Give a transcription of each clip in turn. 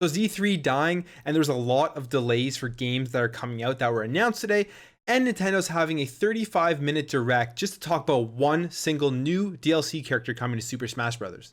So Z3 dying, and there's a lot of delays for games that are coming out that were announced today, and Nintendo's having a 35-minute direct just to talk about one single new DLC character coming to Super Smash Bros.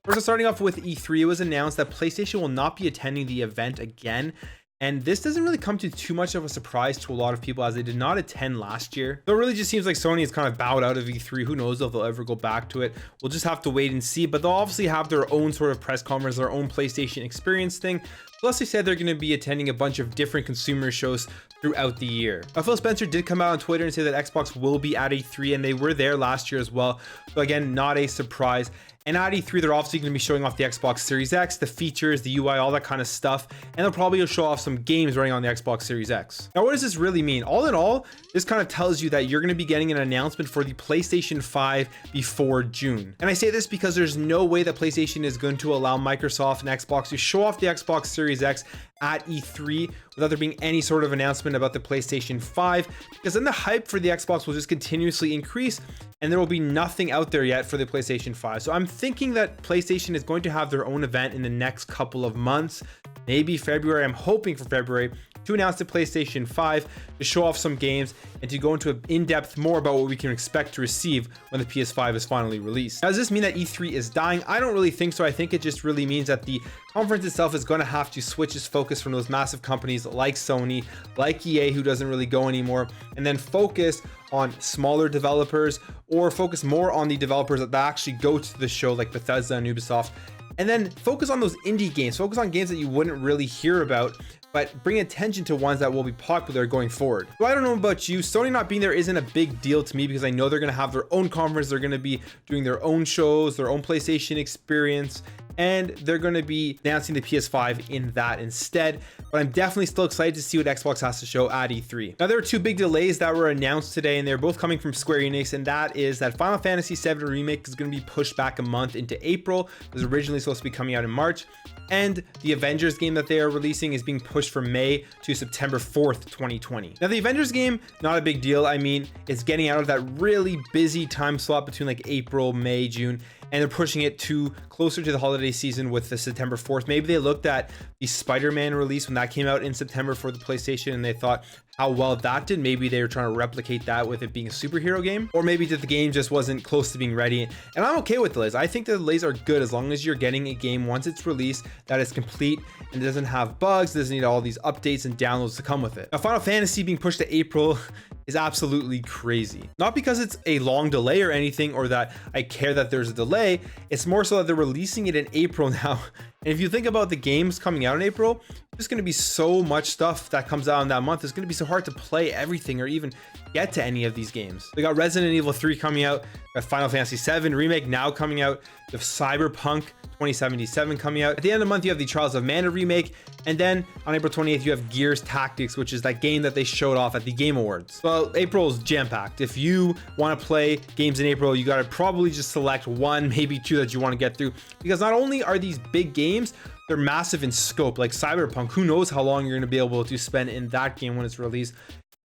First, starting off with E3, it was announced that PlayStation will not be attending the event again. And this doesn't really come to too much of a surprise to a lot of people, as they did not attend last year. So it really just seems like Sony has kind of bowed out of E3. Who knows if they'll ever go back to it. We'll just have to wait and see. But they'll obviously have their own sort of press conference, their own PlayStation experience thing. Plus, they said they're going to be attending a bunch of different consumer shows throughout the year. Phil Spencer did come out on Twitter and say that Xbox will be at E3, and they were there last year as well. So again, not a surprise. And at E3, they're obviously going to be showing off the Xbox Series X, the features, the UI, all that kind of stuff. And they'll probably show off some games running on the Xbox Series X. Now, what does this really mean? All in all, this kind of tells you that you're going to be getting an announcement for the PlayStation 5 before June. And I say this because there's no way that PlayStation is going to allow Microsoft and Xbox to show off the Xbox Series X at E3 without there being any sort of announcement about the PlayStation 5, because then the hype for the Xbox will just continuously increase and there will be nothing out there yet for the PlayStation 5. So I'm thinking that PlayStation is going to have their own event in the next couple of months, maybe February. I'm hoping for February, to announce the PlayStation 5, to show off some games, and to go into in-depth more about what we can expect to receive when the PS5 is finally released. Now, does this mean that E3 is dying? I don't really think so. I think it just really means that the conference itself is going to have to switch its focus from those massive companies like Sony, like EA, who doesn't really go anymore, and then focus on smaller developers, or focus more on the developers that actually go to the show, like Bethesda and Ubisoft, and then focus on those indie games, focus on games that you wouldn't really hear about, but bring attention to ones that will be popular going forward. So I don't know about you, Sony not being there isn't a big deal to me, because I know they're going to have their own conference, they're going to be doing their own shows, their own PlayStation experience, and they're going to be announcing the PS5 in that instead. But I'm definitely still excited to see what Xbox has to show at E3. Now, there are two big delays that were announced today, and they're both coming from Square Enix, and that is that Final Fantasy VII Remake is going to be pushed back a month into April. It was originally supposed to be coming out in March, and the Avengers game that they are releasing is being pushed from May to September 4th, 2020. Now, the Avengers game, not a big deal. I mean, it's getting out of that really busy time slot between like April, May, June, and they're pushing it to closer to the holiday season with the September 4th. Maybe they looked at the Spider-Man release when that came out in September for the PlayStation, and they thought how well that did. Maybe they were trying to replicate that with it being a superhero game, or maybe that the game just wasn't close to being ready. And I'm okay with delays. I think the delays are good as long as you're getting a game once it's released that is complete and doesn't have bugs, doesn't need all these updates and downloads to come with it. Now, Final Fantasy being pushed to April is absolutely crazy. Not because it's a long delay or anything, or that I care that there's a delay. It's more so that they're releasing it in April now. And if you think about the games coming out in April, there's going to be so much stuff that comes out in that month. It's going to be so hard to play everything or even get to any of these games. We got Resident Evil 3 coming out, got Final Fantasy VII Remake now coming out, the Cyberpunk 2077 coming out. At the end of the month, you have the Trials of Mana remake, and then on April 28th, you have Gears Tactics, which is that game that they showed off at the Game Awards. Well, April is jam-packed. If you want to play games in April, you got to probably just select one, maybe two that you want to get through, because not only are these big games, they're massive in scope. Like Cyberpunk, who knows how long you're going to be able to spend in that game when it's released.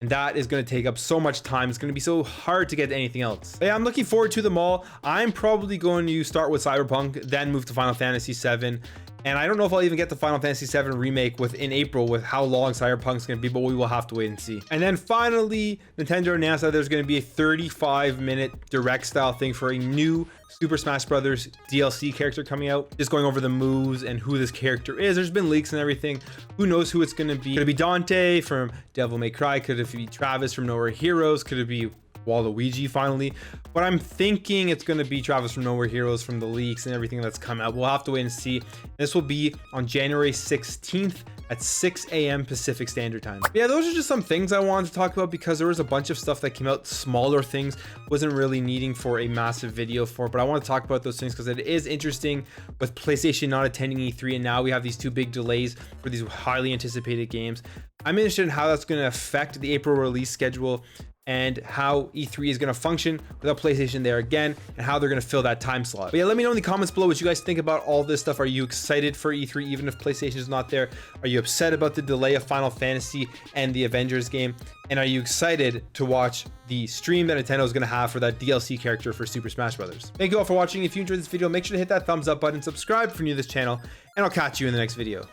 And that is going to take up so much time. It's going to be so hard to get to anything else. But yeah, I'm looking forward to them all. I'm probably going to start with Cyberpunk, then move to Final Fantasy VII. And I don't know if I'll even get the Final Fantasy VII Remake within April with how long Cyberpunk's going to be, but we will have to wait and see. And then finally, Nintendo announced that there's going to be a 35-minute direct style thing for a new Super Smash Bros. DLC character coming out, just going over the moves and who this character is. There's been leaks and everything. Who knows who it's going to be? Could it be Dante from Devil May Cry? Could it be Travis from Nowhere Heroes? Could it be Waluigi finally? But I'm thinking it's going to be Travis from Nowhere Heroes from the leaks and everything that's come out. We'll have to wait and see. This will be on January 16th at 6 a.m. Pacific Standard Time. Yeah, those are just some things I wanted to talk about because there was a bunch of stuff that came out, smaller things, wasn't really needing for a massive video for, but I want to talk about those things because it is interesting with PlayStation not attending E3, and now we have these two big delays for these highly anticipated games. I'm interested in how that's going to affect the April release schedule. and how E3 is going to function without PlayStation there again, and how they're going to fill that time slot. But yeah, let me know in the comments below what you guys think about all this stuff. Are you excited for E3 even if PlayStation is not there? Are you upset about the delay of Final Fantasy and the Avengers game? And are you excited to watch the stream that Nintendo is going to have for that DLC character for Super Smash Bros? Thank you all for watching. If you enjoyed this video, make sure to hit that thumbs up button, subscribe if you're new to this channel, and I'll catch you in the next video.